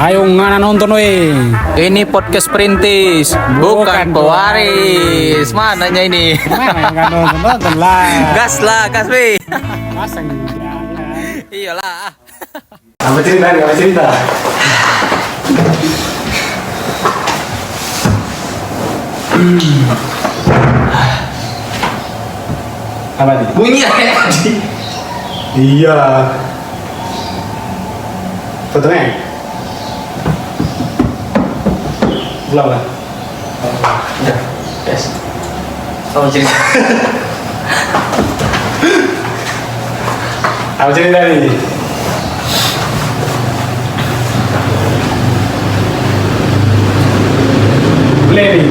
Ayo ngana nonton weh. Ini podcast perintis, bukan pewaris. Mananya ini? Mana yang nggak nonton lah. Gas weh. Masa enggak ya. Iyalah. Apa cerita? Apa nih? Bunyi Iya. Fotonya? Belum lah. Udah, yes. Kamu cerita. Apa cerita nih? Boleh nih.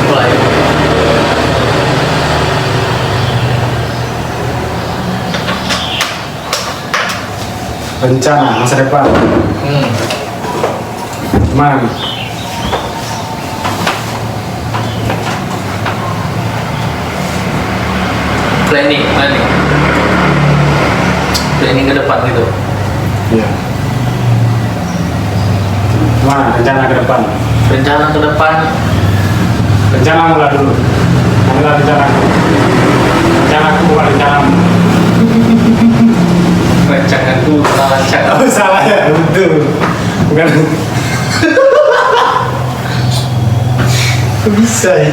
Mulai. Rencana masa depan. Gimana nih? Planning ke depan gitu. Iya. Gimana rencana ke depan? Rencana ke depan, Rencana mulai dulu. Mulai rencana. Rencanaku bukan rencanamu. rencanaku lancar. Oh salah ya, betul. Bukan. Kok bisa ya?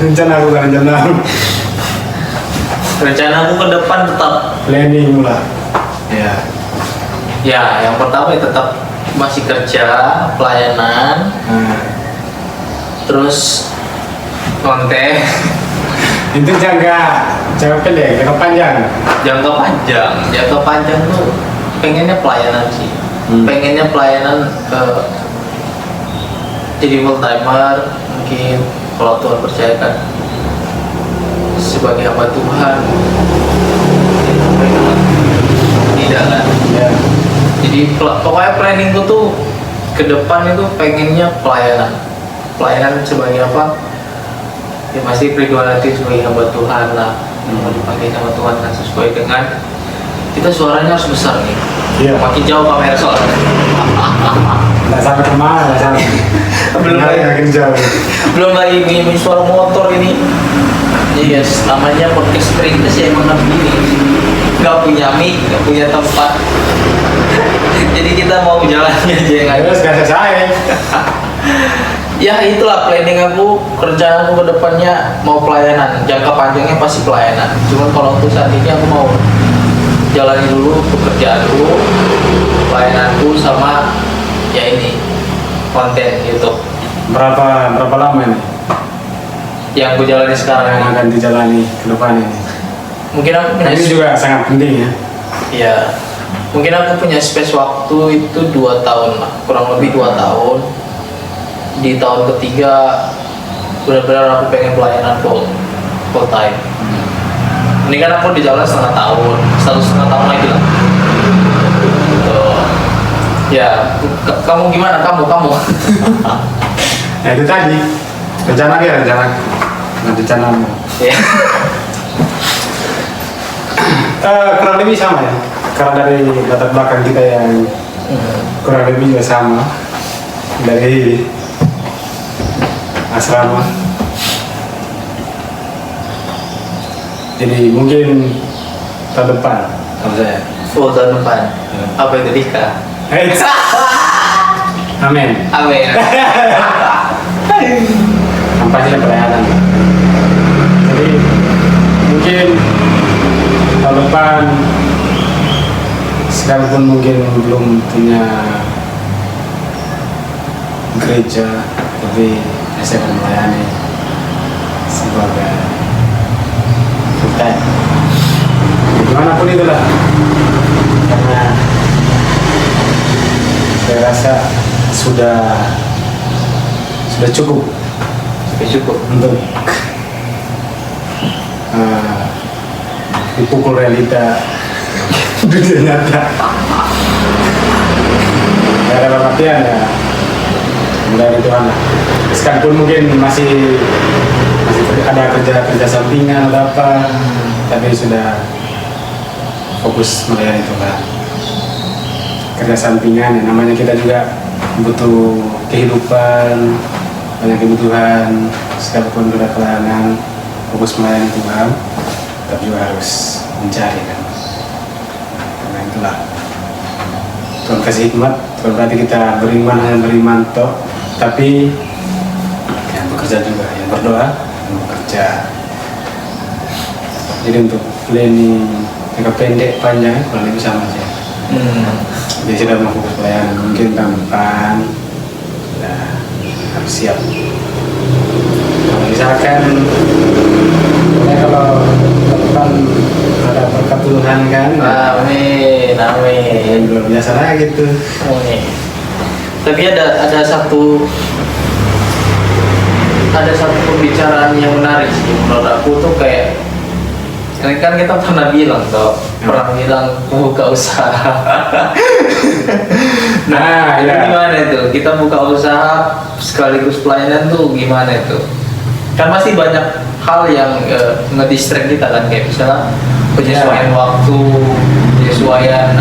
Rencana bukan rencanamu. Rencanaku ke depan tetap, Planning mulai. Ya. ya yang pertama ya tetap masih kerja, pelayanan, Nah, terus konten, itu jangka pendek, jangka panjang. jangka panjang tuh pengennya pelayanan sih. Pengennya pelayanan ke jadi full timer mungkin kalau Tuhan percayakan sebagai hamba Tuhan. Tidak kan? Ya. Jadi pokoknya planningku tuh ke depan itu pengennya pelayanan sebagai apa? Ya pasti pribadi nanti sebagai hamba Tuhan lah, yang dipakai sama Tuhan kan sesuai dengan kita suaranya harus besar nih. Iya. Makin jauh kamera soalnya. Nggak sampai kemana, nggak sampai. Belum Nggak, lagi. makin jauh. Belum lagi ini suara motor ini. Yes, namanya podcast perintis ya emang begini. Nggak punya mic, nggak punya tempat. Jadi kita mau jalannya aja yang ada. Terus nggak selesai. Ya itulah planning aku, kerjaan aku ke depannya mau pelayanan. Jangka panjangnya pasti pelayanan. Cuman kalau untuk saat ini aku mau jalani dulu pekerjaanku, pelayananku sama ya ini konten YouTube Berapa lama ini yang aku jalani sekarang yang ini. akan dijalani ke depan ini? Mungkin aku punya Ini juga sangat penting ya. ya, mungkin aku punya space waktu itu 2 tahun lah, kurang lebih 2 tahun. Di tahun ketiga benar-benar aku pengen pelayanan full time. Ini kan aku di jalan setengah tahun, 1,5 tahun lagi lah. Gitu. Ya, kamu gimana? Kamu? Nah itu tadi rencanamu. Ya. Kurang lebih sama ya. Karena dari latar belakang kita yang kurang lebih juga sama, dari asrama. Jadi mungkin tahun depan kalau saya. Full tahun depan. Apa itu nikah? Amin. Amin. Nampaknya pelayanan. Jadi mungkin tahun depan sekalipun mungkin belum punya gereja, tapi saya akan melayani sebagai full time. Dimanapun itulah, karena saya rasa sudah cukup untuk dipukul realita dunia nyata. Ya dalam artian ya mulai Tuhan lah. Sekalipun mungkin masih ada kerja sampingan atau apa, tapi sudah fokus melayani Tuhan. kerja sampingan ya, namanya kita juga butuh kehidupan, banyak kebutuhan, sekalipun sudah pelayanan fokus melayani Tuhan, tapi juga harus mencari kan. Karena itulah Tuhan kasih hikmat, bukan berarti kita beriman hanya beriman toh, tapi yang bekerja juga, yang berdoa, yang bekerja. Jadi untuk planning jangka pendek panjang kurang lebih sama saja. Jadi sudah mau fokus pelayanan, mungkin tahun depan sudah harus siap. Kalau misalkan kalau depan ada berkat Tuhan kan, Amin, amin. luar biasa lah gitu. Amin. Tapi ada satu pembicaraan yang menarik sih menurut aku tuh, kayak ini kan kita pernah bilang buka usaha. Nah, Itu ya. gimana itu? Kita buka usaha sekaligus pelayanan tuh gimana itu? Kan masih banyak hal yang ngedistract kita kan, kayak misalnya penyesuaian waktu, penyesuaian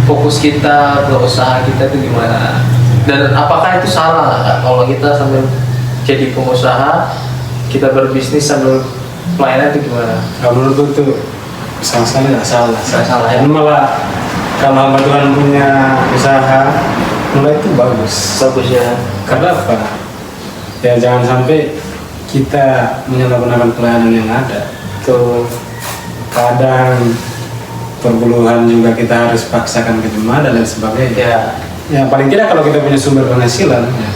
fokus kita ke usaha kita itu gimana? Dan apakah itu salah nggak kalau kita sambil jadi pengusaha, kita berbisnis sambil pelayanan itu gimana? Kalau menurutku itu sama sekali nggak salah. Nggak salah ya? Malah kalau hamba Tuhan punya usaha, mulai itu bagus. Bagus ya. Karena apa? Ya jangan sampai kita menyalahgunakan pelayanan yang ada. Tuh. Kadang perpuluhan juga kita harus paksakan ke jemaah dan lain sebagainya. Ya. Ya paling tidak kalau kita punya sumber penghasilan, ya,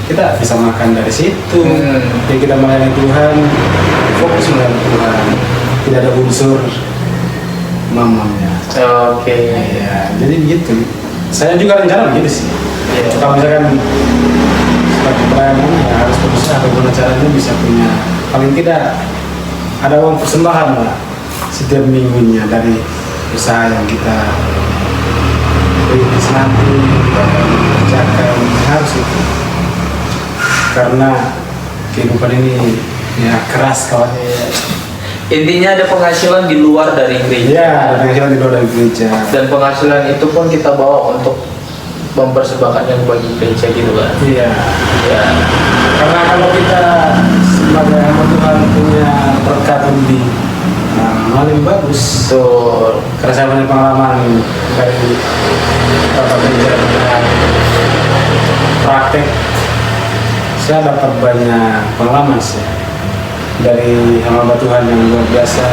kita bisa makan dari situ. Jadi kita melayani Tuhan, fokus melayani Tuhan, tidak ada unsur mamamnya. Oke. Ya, jadi begitu. Saya juga rencana begitu sih. Iya. Kalau misalkan seperti pelayanan ya harus berusaha bagaimana caranya bisa punya paling tidak ada uang persembahan lah setiap minggunya dari usaha yang kita rintis nanti, kita kerjakan, harus itu. Karena kehidupan ini ya keras kawan. Intinya ada penghasilan di luar dari gereja. Ya, ada penghasilan di luar dari gereja. Dan penghasilan itu pun kita bawa untuk mempersembahkannya bagi gereja gitu kan. Iya. Ya. Karena kalau kita sebagai hamba Tuhan punya berkat lebih, paling bagus. Betul. Karena saya punya pengalaman dari beberapa gereja praktek, saya dapat banyak pengalaman sih dari hamba Tuhan yang luar biasa.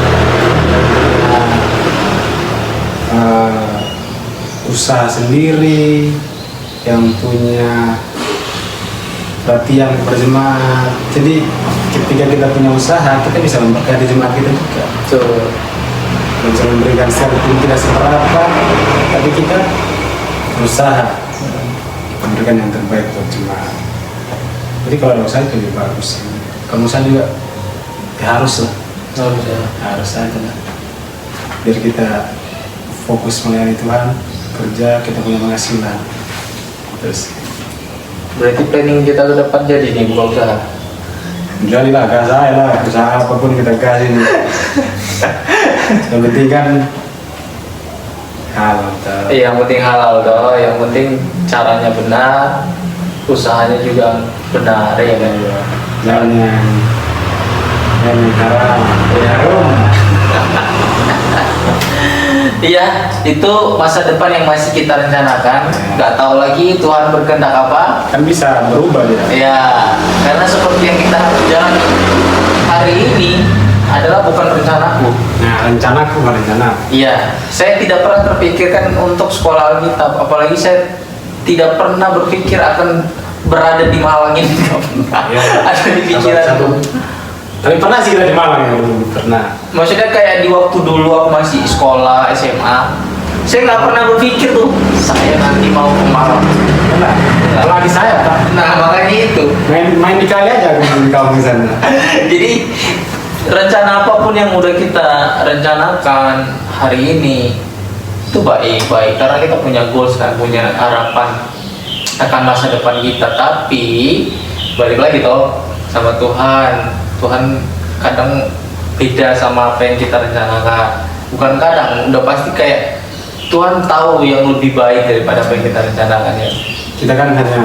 Usaha sendiri, yang punya perhatian kepada jemaat. Jadi ketika kita punya usaha, kita bisa memberkati jemaat kita juga. Betul. Bisa memberikan sekalipun tidak seberapa, tapi kita berusaha memberikan yang terbaik buat jemaat. Jadi kalau ada usaha itu lebih bagus. Kalau usaha juga ya harus lah, harus aja lah. Biar kita fokus melayani Tuhan, kerja, kita punya penghasilan. Terus Berarti planning kita ke depan jadi nih buka usaha. jadilah gas saya lah, usaha apapun kita gas ini. Yang penting kan halal. Iya, yang penting halal toh, yang penting caranya benar, usahanya juga benar ya kan. Jangan yang haram, harum. Iya, itu masa depan yang masih kita rencanakan. Nggak tahu lagi Tuhan berkehendak apa. Kan bisa berubah ya. Ya, karena seperti yang kita jalani hari ini adalah bukan rencanaku. Nah, rencanaku bukan rencana. Iya, saya tidak pernah terpikirkan untuk sekolah Alkitab. Apalagi saya tidak pernah berpikir akan berada di Malang ini. Nggak pernah. Ya, Ada di pikiranku. Tapi pernah sih kita di Malang ya, pernah. Maksudnya kayak di waktu dulu aku masih sekolah SMA, saya nggak pernah berpikir tuh saya nanti mau ke Malang. Pernah. Apalagi saya, Pak. Nah makanya itu. Main di kali aja di kampung sana. Jadi rencana apapun yang udah kita rencanakan hari ini itu baik-baik karena kita punya goals kan, punya harapan akan masa depan kita. Tapi balik lagi toh sama Tuhan. Tuhan kadang beda sama apa yang kita rencanakan. Bukan kadang, udah pasti kayak Tuhan tahu yang lebih baik daripada apa yang kita rencanakan ya. Kita kan hanya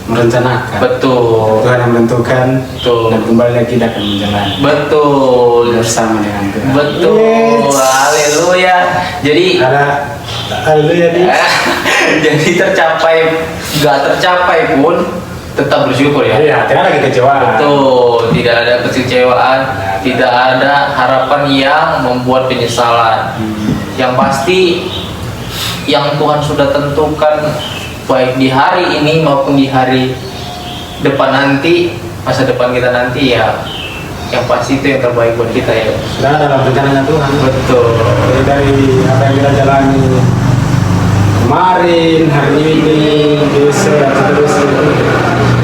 merencanakan. Betul. Tuhan yang menentukan. Betul. Dan kembali lagi kita akan menjalani. Betul. Bersama dengan Tuhan. Betul. Yes. Haleluya. Jadi Ada haleluya nih. jadi nggak tercapai pun tetap bersyukur ya. Iya, tidak ada kekecewaan. Betul, tidak ada kekecewaan, tidak ada harapan yang membuat penyesalan. Yang pasti yang Tuhan sudah tentukan baik di hari ini maupun di hari depan nanti, masa depan kita nanti ya, yang pasti itu yang terbaik buat kita ya. Sudah dalam rencananya Tuhan. Betul. Jadi dari apa yang kita jalani kemarin, hari ini, besok, dan seterusnya,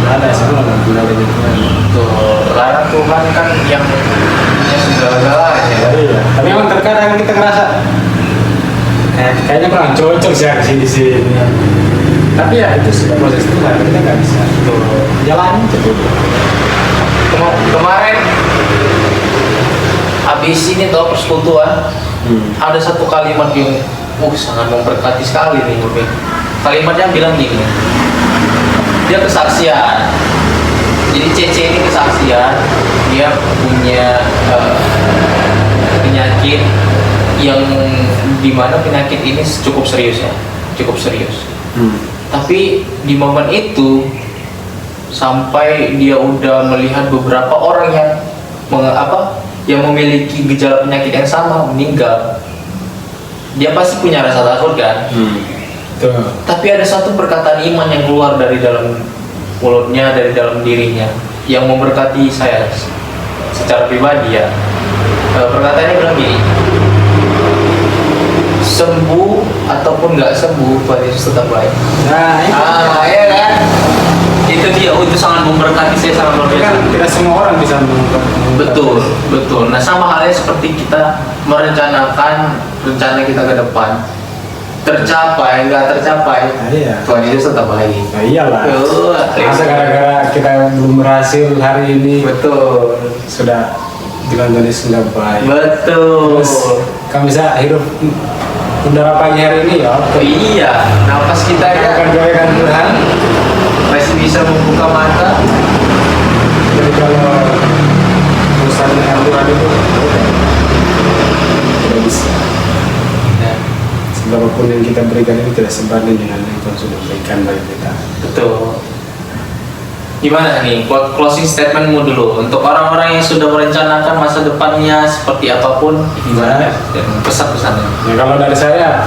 ada semua dalam rencananya Tuhan. Betul. Karena Tuhan kan yang punya segala-galanya. Iya. Tapi memang terkadang kita ngerasa kayaknya kurang cocok sih di sini. Tapi ya itu sudah proses Tuhan, kita nggak bisa jalani itu. Kemarin habis ini tuh persekutuan, ada satu kalimat yang sangat memberkati sekali nih Bobi. Kalimatnya bilang gini, dia kesaksian. Jadi Cece ini kesaksian, dia punya penyakit yang dimana penyakit ini cukup serius ya, cukup serius. Tapi di momen itu sampai dia udah melihat beberapa orang yang memiliki gejala penyakit yang sama meninggal, dia pasti punya rasa takut kan. Tapi ada satu perkataan iman yang keluar dari dalam mulutnya, dari dalam dirinya, yang memberkati saya secara pribadi ya. Perkataannya bilang gini, sembuh ataupun nggak sembuh, Tuhan Yesus tetap baik. Nah, itu. Ya kan? Itu dia, itu sangat memberkati saya, sangat luar biasa. Kan tidak semua orang bisa Betul, betul. Nah, sama halnya seperti kita merencanakan rencana kita ke depan, tercapai, nggak tercapai, iya. Tuhan Yesus tetap baik. Nah, iyalah. Betul. Masa gara-gara kita belum berhasil hari ini Betul. sudah bilang Tuhan Yesus nggak baik. Betul. Terus kami bisa hidup udara pagi hari ini ya. Iya, nafas kita Kita akan ya doakan Tuhan. masih bisa membuka mata. Jadi kalau urusan dengan Tuhan itu tidak bisa. Ya, Seberapapun yang kita berikan itu tidak sebanding dengan yang Tuhan sudah berikan bagi kita. betul. Gimana nih, closing statementmu dulu untuk orang-orang yang sudah merencanakan masa depannya seperti apapun, gimana? Dan pesan-pesannya. Ya kalau dari saya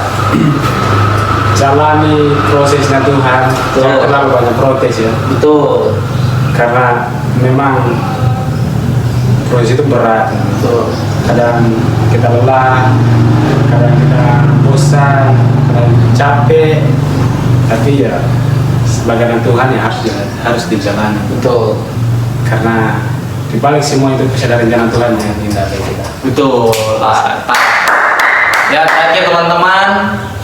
jalani prosesnya Tuhan, jangan terlalu banyak protes ya. Betul. Karena memang proses itu berat. Betul. Kadang kita lelah, kadang kita bosan, kadang capek, tapi ya sebagai anak Tuhan ya harus dijalani. Betul. Karena dibalik semua itu bisa ada rencana Tuhan yang indah bagi kita. Betul. Ya, terakhir teman-teman,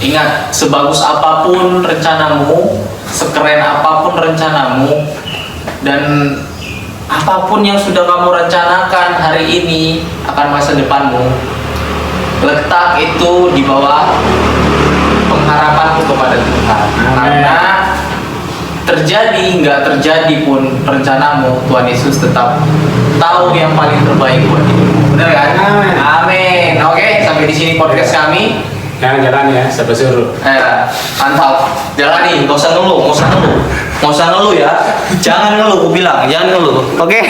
ingat, sebagus apapun rencanamu, sekeren apapun rencanamu, dan apapun yang sudah kamu rencanakan hari ini akan masa depanmu, letak itu di bawah pengharapanmu kepada Tuhan. Karena terjadi nggak terjadi pun rencanamu, Tuhan Yesus tetap tahu yang paling terbaik buat hidupmu. Benar kan? Amin. Amin. Oke, sampai di sini podcast kami. Jangan jalan ya, siapa suruh. Mantap. Jalani, nggak usah ngeluh, nggak usah ngeluh ya. Jangan ngeluh, aku bilang, jangan ngeluh. Oke.